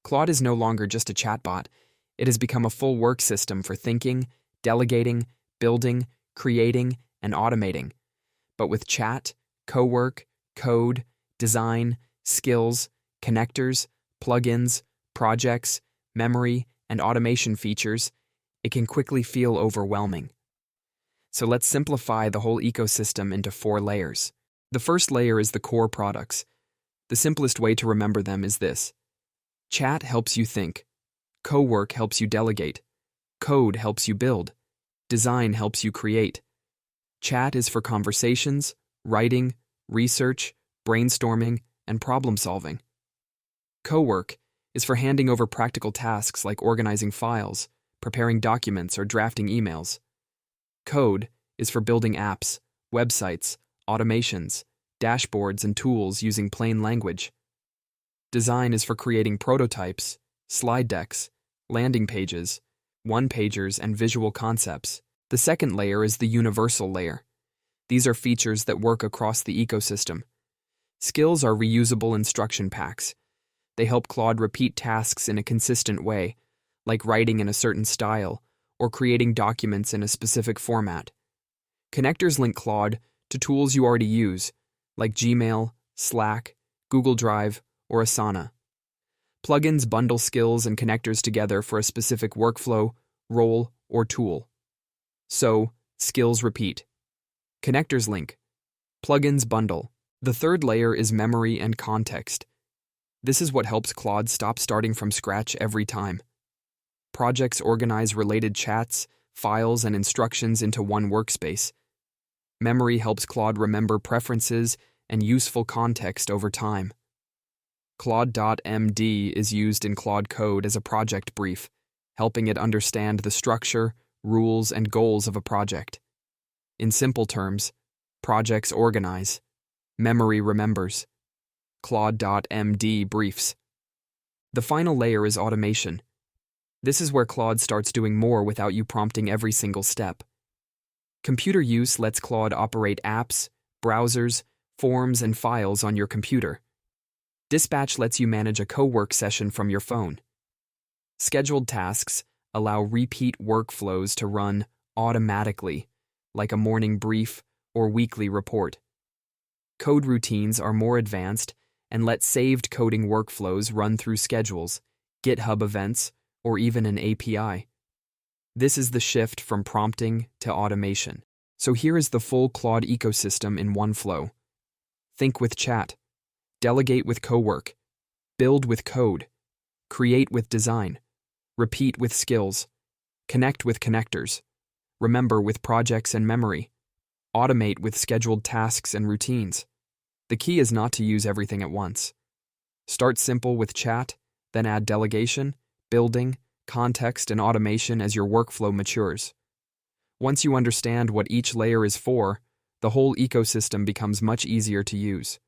Claude is no longer just a chatbot. It has become a full work system for thinking, delegating, building, creating, and automating. But with chat, co-work, code, design, skills, connectors, plugins, projects, memory, and automation features, it can quickly feel overwhelming. So let's simplify the whole ecosystem into 4 layers. The first layer is the core products. The simplest way to remember them is this. Chat helps you think. Co-work helps you delegate. Code helps you build. Design helps you create. Chat is for conversations, writing, research, brainstorming, and problem-solving. Co-work is for handing over practical tasks like organizing files, preparing documents, or drafting emails. Code is for building apps, websites, automations, dashboards, and tools using plain language. Design is for creating prototypes, slide decks, landing pages, one-pagers, and visual concepts. The second layer is the universal layer. These are features that work across the ecosystem. Skills are reusable instruction packs. They help Claude repeat tasks in a consistent way, like writing in a certain style or creating documents in a specific format. Connectors link Claude to tools you already use, like Gmail, Slack, Google Drive, or Asana. Plugins bundle skills and connectors together for a specific workflow, role, or tool. So, skills repeat. Connectors link. Plugins bundle. The third layer is memory and context. This is what helps Claude stop starting from scratch every time. Projects organize related chats, files, and instructions into one workspace. Memory helps Claude remember preferences and useful context over time. Claude.md is used in Claude Code as a project brief, helping it understand the structure, rules, and goals of a project. In simple terms, projects organize. Memory remembers. Claude.md briefs. The final layer is automation. This is where Claude starts doing more without you prompting every single step. Computer use lets Claude operate apps, browsers, forms, and files on your computer. Dispatch lets you manage a co-work session from your phone. Scheduled tasks allow repeat workflows to run automatically, like a morning brief or weekly report. Code routines are more advanced and let saved coding workflows run through schedules, GitHub events, or even an API. This is the shift from prompting to automation. So here is the full Claude ecosystem in one flow. Think with chat, delegate with co-work, build with code, create with design, repeat with skills, connect with connectors, remember with projects and memory, automate with scheduled tasks and routines. The key is not to use everything at once. Start simple with chat, then add delegation, building, context, and automation as your workflow matures. Once you understand what each layer is for, the whole ecosystem becomes much easier to use.